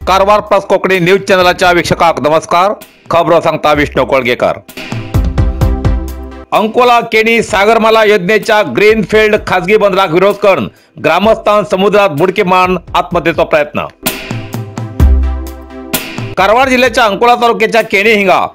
Karwar plus Konkani news चॅनलच्या वीक्षकांक नमस्कार. खबरो सांगता विष्णू कोळगेकर. अंकोला केणी सागरमाला योजनेच्या ग्रीनफील्ड खासगी बंदराक विरोध करून ग्रामस्थान समुद्रात बुडकी मारून आत्महत्येचो प्रयत्न. कारवार जिल्ह्याच्या अंकोला तालुक्याच्या केणी हिंगा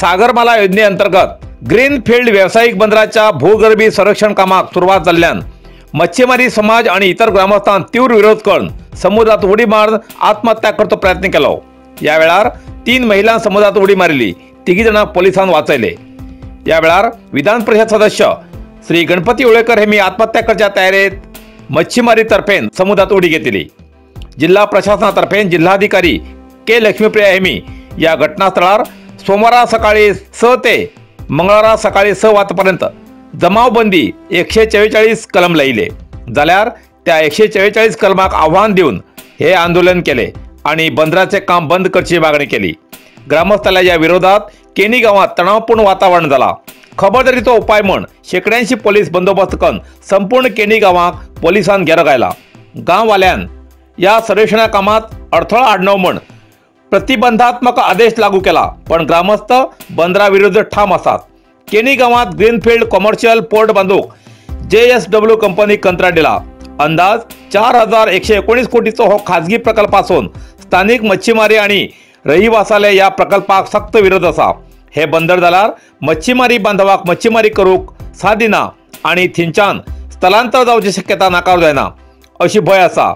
सागरमाला योजनेअंतर्गत ग्रीनफील्ड व्यावसायिक बंदराच्या भूगर्भी संरक्षण कामाक सुरुवात झाल्यान मच्छीमारी समाज आणि इतर ग्रामस्थांन तीव्र विरोध करून समुद्रात उडी मारून आत्महत्या करतो प्रयत्न केलो. या वेळार 3 महिला समुद्रात उडी मारली, 3 जण पोलिसांनी वाचयले. या वेळार विधान परिषद सदस्य श्री गणपती उळेकर हेमी आत्महत्या करच्या तयारीत मच्छीमारी तर्फेन समुद्रात उडी घेतली. जिल्हा प्रशासनातर्फे जिल्हाधिकारी के लक्ष्मीप्रिया हेमी या घटनास्थळावर सोमवार सकाळी 6 ते मंगळवार सकाळी 6 वाजतापर्यंत जमावबंदी 144 कलम लायले. जाल्यार त्या 144 कलमाक आव्हान देऊन हे आंदोलन केले आणि बंदराचे काम बंद करची मागणी केली. ग्रामस्थांच्या या विरोधात केणी गावात तणावपूर्ण वातावरण झाला. खबरदारीचो उपाय म्हण शेकड्यांशी पोलीस बंदोबस्त करून संपूर्ण केणी गावाक पोलिसांनी घेरो घायला. गांववाल्यांन या सर्वेक्षणा कामात अडथळा हाडणव म्हण प्रतिबंधात्मक आदेश लागू केला, पण ग्रामस्थ बंदराविरुद्ध ठाम आसात. केणी गावात ग्रीनफील्ड कमर्शियल पोर्ट बांधूक JSW कंपनी कंत्राट दिला. अंदाज 4119 कोटीचो हो खाजगी प्रकल्प असून स्थानिक मच्छीमारी आणि रहिवासाले या प्रकल्पाक सक्त विरोध असा. हे बंदर जाल्यार मच्छीमारी बांधवाक मच्छीमारी करूक साथ दिना आणि थिंच्यान स्थलांतर जावची शक्यता नाकारूं जायना अशी भय आसा.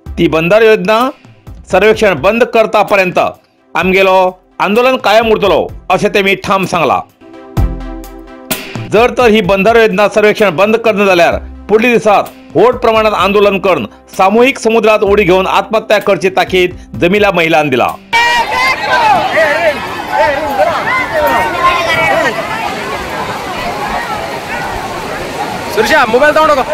ती बंदर योजना सर्वेक्षण बंद करता पर्यंत आमगेलो आंदोलन कायम उरतलो अशें तेमी ठाम सांगला. जर तर ही बंदर योजना सर्वेक्षण बंद करणं जाल्यार पुढील दिवसात व्हड प्रमाणात आंदोलन करून सामूहिक समुद्रात उडी घेऊन आत्महत्या करची ताकीद जमिला महिलांनी दिला. सुरक्षा मोबाईल जाऊ नका.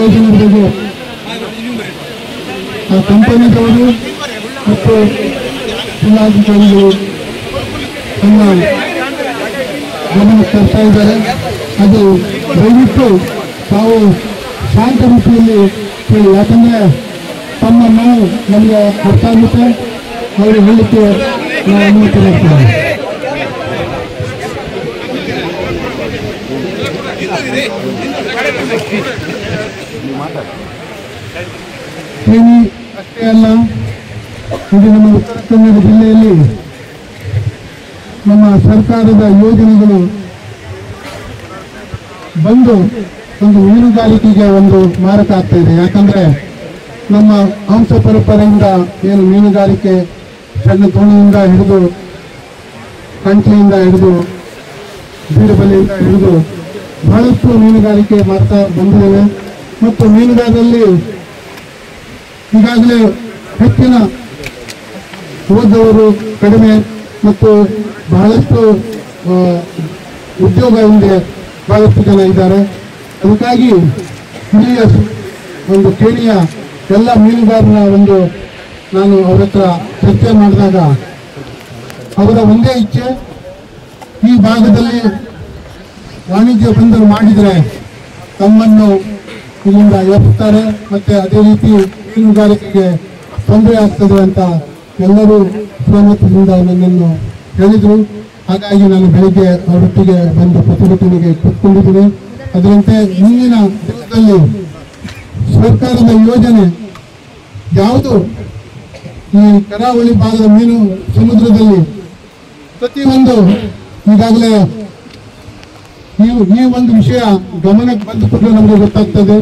ಯೋಜನೆ ಬಗ್ಗೆ ಆ ಕಂಪನಿದವರು ಮತ್ತು ಜಿಲ್ಲಾಧಿಕಾರಿಗಳು ತಮ್ಮ ಗಮನ ತರ್ತಾ ಇದ್ದಾರೆ. ಅದು ದಯವಿಟ್ಟು ತಾವು ಶಾಂತ ರೀತಿಯಲ್ಲಿ ಕೇಳಿ, ಯಾಕಂದರೆ ತಮ್ಮ ನೋವು ನಮಗೆ ಅರ್ಥ ಆಗುತ್ತೆ. ಅವರು ಹೇಳಲಿಕ್ಕೆ ನಾವು ಅನುಮತಿ ಮಾಡ್ತೀವಿ. ಕೇಳಿ ಅಷ್ಟೇ ಅಲ್ಲ, ಇದು ನಮ್ಮ ಉತ್ತರ ಕನ್ನಡ ಜಿಲ್ಲೆಯಲ್ಲಿ ನಮ್ಮ ಸರ್ಕಾರದ ಯೋಜನೆಗಳು ಬಂದು ಒಂದು ಮೀನುಗಾರಿಕೆಗೆ ಒಂದು ಮಾರಕ ಆಗ್ತಾ ಇದೆ. ಯಾಕಂದ್ರೆ ನಮ್ಮ ಹಂಸ ಪರಂಪರೆಯಿಂದ ಏನು ಮೀನುಗಾರಿಕೆ ಸಣ್ಣ ತೋಣಿಯಿಂದ ಹಿಡಿದು ಕಂಟ್ಲಿಯಿಂದ ಹಿಡಿದು ಬೀಡುಬಲೆಯಿಂದ ಹಿಡಿದು ಬಹಳಷ್ಟು ಮೀನುಗಾರಿಕೆ ಮಾಡ್ತಾ ಬಂದಿದ್ದೇವೆ. ಮತ್ತು ಮೀನುಗಾರರಲ್ಲಿ ಈಗಾಗಲೇ ಹೆಚ್ಚಿನ ಓದವರು ಕಡಿಮೆ ಮತ್ತು ಬಹಳಷ್ಟು ಉದ್ಯೋಗ ಹಿಂದೆ ಬಹಳಷ್ಟು ಜನ ಇದ್ದಾರೆ. ಅದಕ್ಕಾಗಿ ಇಲ್ಲಿಯ ಒಂದು ಕೇಣಿಯ ಎಲ್ಲ ಮೀನುಗಾರರ ನಾನು ಅವರ ಹತ್ರ ಚರ್ಚೆ ಮಾಡಿದಾಗ ಅವರ ಒಂದೇ ಇಚ್ಛೆ, ಈ ಭಾಗದಲ್ಲಿ ವಾಣಿಜ್ಯ ಬಂದರು ಮಾಡಿದರೆ ತಮ್ಮನ್ನು ಇಲ್ಲಿಂದ ಎಬ್ಬಿಸ್ತಾರೆ ಮತ್ತೆ ಅದೇ ರೀತಿ ಮೀನುಗಾರಿಕೆಗೆ ತೊಂದರೆ ಆಗ್ತದೆ ಅಂತ ಎಲ್ಲರೂ ಸಹಮತದಿಂದ ನನ್ನನ್ನು ಹೇಳಿದರು. ಹಾಗಾಗಿ ನಾನು ಬೆಳಿಗ್ಗೆ ಅವರೊಟ್ಟಿಗೆ ಬಂದು ಪ್ರತಿಭಟನೆಗೆ ಕೂತ್ಕೊಂಡಿದ್ದೀನಿ. ಅದರಂತೆ ಮುಂದಿನ ದಿನದಲ್ಲಿ ಸರ್ಕಾರದ ಯೋಜನೆ ಯಾವುದು ಈ ಕರಾವಳಿ ಭಾಗದ ಮೀನು ಸಮುದ್ರದಲ್ಲಿ ಪ್ರತಿಯೊಂದು ಈಗಾಗಲೇ ಈ ಒಂದು ವಿಷಯ ಗಮನಕ್ಕೆ ಬಂದ ಕೂಡಲೇ ನಮಗೆ ಗೊತ್ತಾಗ್ತದೆ.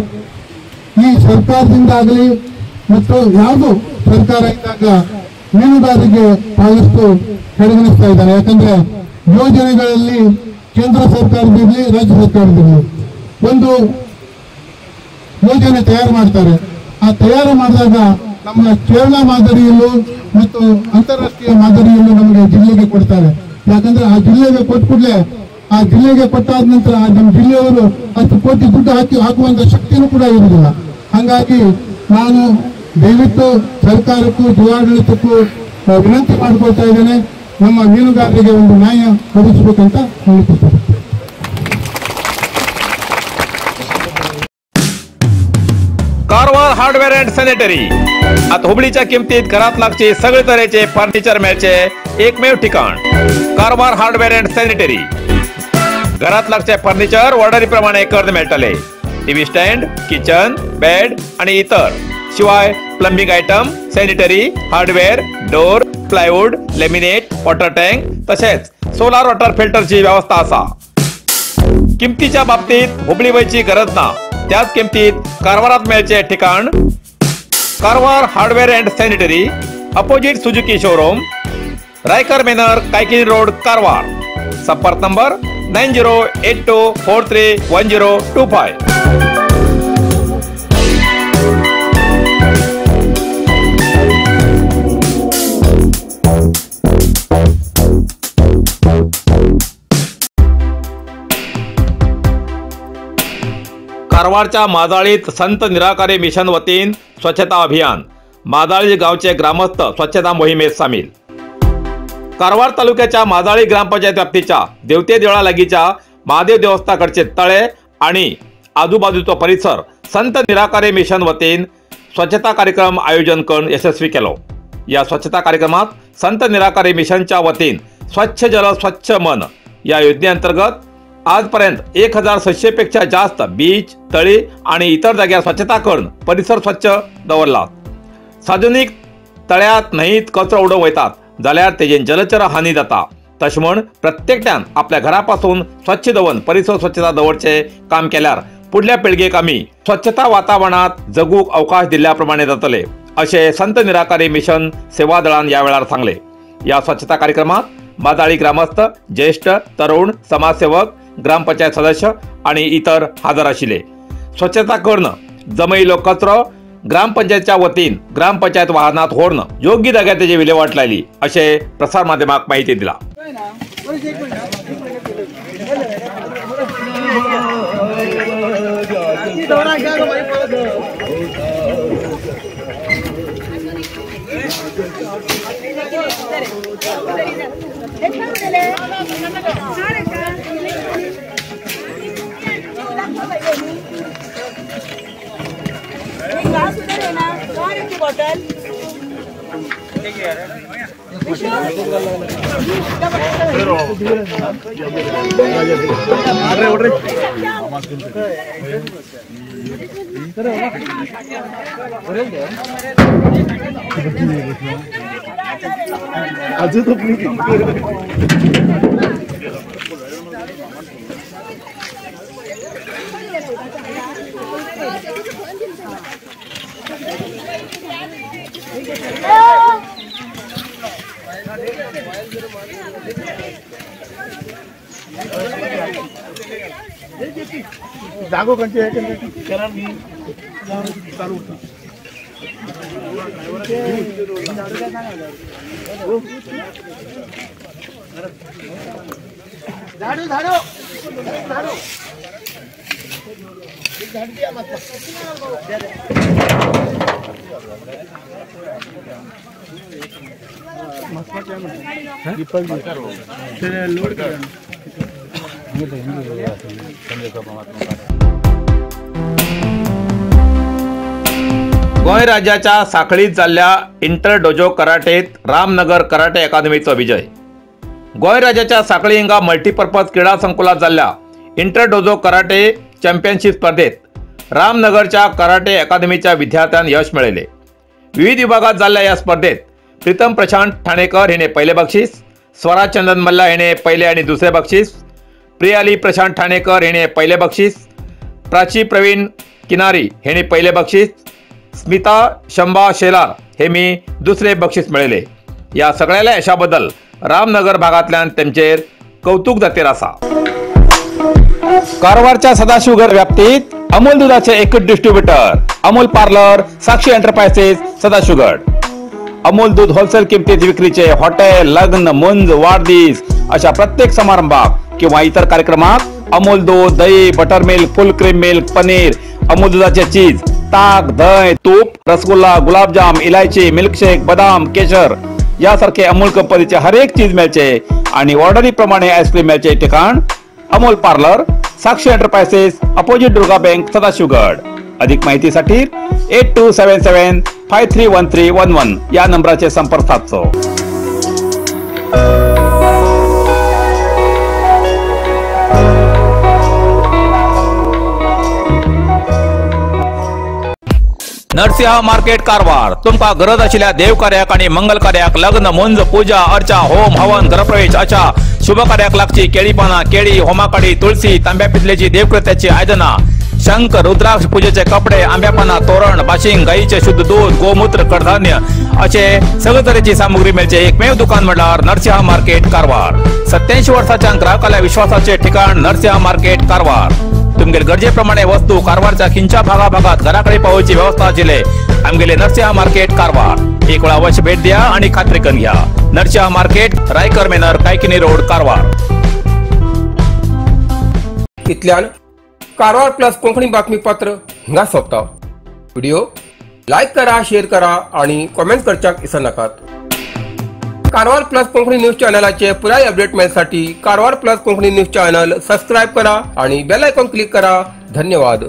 ಈ ಸರ್ಕಾರದಿಂದ ಆಗಲಿ ಮತ್ತು ಯಾವುದು ಸರ್ಕಾರ ಇದ್ದಾಗ ಮೀನುಗಾರರಿಗೆ ಬಹಳಷ್ಟು ಕಡೆಗಣಿಸ್ತಾ ಇದ್ದಾರೆ. ಯಾಕಂದ್ರೆ ಯೋಜನೆಗಳಲ್ಲಿ ಕೇಂದ್ರ ಸರ್ಕಾರದಿರಲಿ ರಾಜ್ಯ ಸರ್ಕಾರದಿರಲಿ ಒಂದು ಯೋಜನೆ ತಯಾರು ಮಾಡ್ತಾರೆ. ಆ ತಯಾರು ಮಾಡಿದಾಗ ನಮ್ಮ ಕೇರಳ ಮಾದರಿಯಲ್ಲೂ ಮತ್ತು ಅಂತಾರಾಷ್ಟ್ರೀಯ ಮಾದರಿಯಲ್ಲೂ ನಮಗೆ ಜಿಲ್ಲೆಗೆ ಕೊಡ್ತಾರೆ. ಯಾಕಂದ್ರೆ ಆ ಜಿಲ್ಲೆಗೆ ಕೊಟ್ಟ ಕೂಡಲೇ ಆ ಜಿಲ್ಲೆಗೆ ಕೊಟ್ಟಾದ ನಂತರ ನಮ್ಮ ಜಿಲ್ಲೆಯವರು ಅಷ್ಟು ಕೋಟಿ ದುಡ್ಡು ಹಾಕುವಂತ ಶಕ್ತಿನೂ ಕೂಡ ಇರುವುದಿಲ್ಲ. ಹಾಗಾಗಿ ನಾನು ದಯವಿಟ್ಟು ಸರ್ಕಾರಕ್ಕೂ ಜಿಲ್ಲಾಡಳಿತಕ್ಕೂ ವಿನಂತಿ ಮಾಡಿಕೊಳ್ತಾ ಇದ್ದೇನೆ, ನಮ್ಮ ಮೀನುಗಾರರಿಗೆ ಒಂದು ನ್ಯಾಯ ಒದಗಿಸಬೇಕಂತ ಹೇಳ್ತಿದ್ದಾರೆ. Karwar hardware and sanitary. आता हुबळीच्या किमतीत घरात लागचे सगळे तऱ्हेचे फर्निचर मिळचे एकमेव ठिकाण कारवार हार्डवेअर अँड सॅनिटरी. घरात लागचे फर्निचर ऑर्डरीप्रमाणे कर्ज मिळतले. टीव्ही स्टँड, किचन, बेड आणि इतर, शिवाय plumbing item, sanitary, hardware, door, plywood, laminate, water tank तसेच सोलार वॉटर फिल्टरची व्यवस्था असा. किमतीच्या बाबतीत हुबळी व्हायची गरज ना. त्याच किमतीत कारवारात मिळचे ठिकाण Karwar hardware and sanitary, opposite Suzuki showroom, Raikar manor, Kaikini road, Karwar. संपर्क नंबर 9082431025. कारवारच्या माजाळीत संत निराकारी मिशन वतीन स्वच्छता अभियान. माजाळी गावचे ग्रामस्थ स्वच्छता मोहिमेत सामील. कारवार तालुक्याच्या माजाळी ग्रामपंचायत व्याप्तीच्या देवते देवळा लगीच्या महादेव देवस्थानकडचे तळे आणि आजूबाजूचा परिसर संत निराकारी मिशन वतीन स्वच्छता कार्यक्रम आयोजन करून यशस्वी केलो. या स्वच्छता कार्यक्रमात संत निराकारी मिशनच्या वतीन स्वच्छ जल स्वच्छ मन या योजनेअंतर्गत आजपर्यंत 1600 पेक्षा जास्त बीच, तळी आणि इतर जाग्यार स्वच्छता करून परिसर स्वच्छ दवरला. सार्वजनिक तळ्यात न्हंयत कचरो उडोवन वयतात जाल्यार तेजेन जलचर हानी जाता. तशें म्हण प्रत्येकट्यान आपल्या घरापासून स्वच्छ दवरून परिसर स्वच्छता दवरचे काम केल्यार पुढल्या पिळगेक आमी स्वच्छता वातावरणात जगूक अवकाश दिल्ल्याप्रमाणे जातले अशें संत निराकारी मिशन सेवा दळान ह्या वेळार सांगले. या स्वच्छता कार्यक्रमात माजाळी ग्रामस्थ, ज्येष्ठ, तरुण, समाजसेवक, ग्रामपंचायत सदस्य आणि इतर हजर आशिल्ले. स्वच्छता करणं, जमयिल्लो कचरो ग्रामपंचायतच्या वतीन ग्रामपंचायत वाहनात व्हरून योग्य जाग्यार तेजी विल्हेवाट लायली अशें प्रसार माध्यमाक माहिती दिला. जागो कंचे चालू झाडू झाडू झाडू झाडू दिया मत मस्त क्या मतलब दीपक तेरे लोड कर गोंय राज्याच्या साखळीत जाल्ल्या इंटर डोजो कराटेत रामनगर कराटे अकादमीचो विजय. गोंय राज्याच्या सांकळी हिंगा मल्टीपर्पज क्रीडा संकुलात जाल्ल्या इंटर डोजो कराटे चॅम्पियनशिप स्पर्धेत रामनगरच्या कराटे अकादमीच्या विद्यार्थ्यांना यश मिळाले। विविध विभागात जाल्ल्या या स्पर्धेत प्रीतम प्रशांत ठाणेकर हिने पहिले बक्षीस, स्वराज चंदन मल्ला हिने पहिले आणि दुसरे बक्षीस, प्रियाली प्रशांत ठाणेकर हिने पहिले बक्षीस, प्राची प्रवीण किनारी हिने पहिले बक्षीस, स्मिता शंभा शेलार हे मी दुसरे बक्षीस मिळाले। या सगळ्याला यशाबद्दल रामनगर भागातल्यान तेंचेर कौतुक जातीर आसा। कारवारच्या सदाशिवगड व्याप्तीत अमूल दुधाचे एकच distributor Amul parlour, Sakshi enterprises, Sadashivgad. Amul दूध होलसेल किमतीत विक्रीचे हॉटेल, लग्न, मुंज, वाढदिवस अशा प्रत्येक समारंभात किंवा इतर कार्यक्रमात अमूल दूध, दही, बटर मिल्क, फुल क्रीम मिल्क, पनीर, अमूल दुधाचे चीज, ताक, दही, तूप, रसगुल्ला, गुलाबजाम, इलायची, मिल्कशेक, बदाम, केशर यासारखे अमूल कंपनीचे हर एक चीज मिळचे आणि ऑर्डरी प्रमाणे आईस्क्रीम मिळचे ठिकाण Amul parlour, Sakshi enterprises, opposite Durga bank, Sadashivgad. अधिक माहितीसाठी 8277531311 या नंबराचे संपर्क साधचो। नरसिंह मार्केट कारवार तुमका गरज असलेल्या देवकार्याक आणि मंगल कार्याक, लग्न, मुंज, पूजा, अर्चा, होम, हवन, गृहप्रवेश अशा शुभ कार्याक लागची केळी पाना, केळी, होमाकडी, तुळशी, तांब्या पितलेची देवकृत्याची आयदना, शंख, रुद्राक्ष पूजेचे कपडे, आंब्या पाना, तोरण, बाशिंग, गाईचे शुद्ध दूध, गोमूत्र, कडधान्य असे सगळे तरेची सामुग्री मिळचे एकमेव दुकान म्हणल्यार नरसिंह मार्केट कारवार। 87 वर्षाच्या ग्राहकाला विश्वासाचे ठिकाण नरसिंह मार्केट कारवार। तुमगेर गरजेप्रमाणे वस्तू कारवारच्या खिंच्या भागाभागात घराकडे पावोवची व्यवस्था आशिल्ले आमगेले नरसिंह मार्केट कारवार। एक वेळ अवश्य भेट द्या आणि खात्री करून घ्या। Narasimha market, Raikar manor, Kaikini road, Karwar. इतल्यान कारवार प्लस कोंकणी बातमीपत्र हिंगा सोंपता। व्हिडिओ लाईक करा, शेअर करा आणि कमेंट करच्याक विसरू नाकात। कारवार प्लस कोंकणी न्यूज चॅनलाचे पुराय अपडेट मिळण्यासाठी Karwar plus Konkani news channel subscribe करा आणि बेल आयकॉन क्लिक करा। धन्यवाद।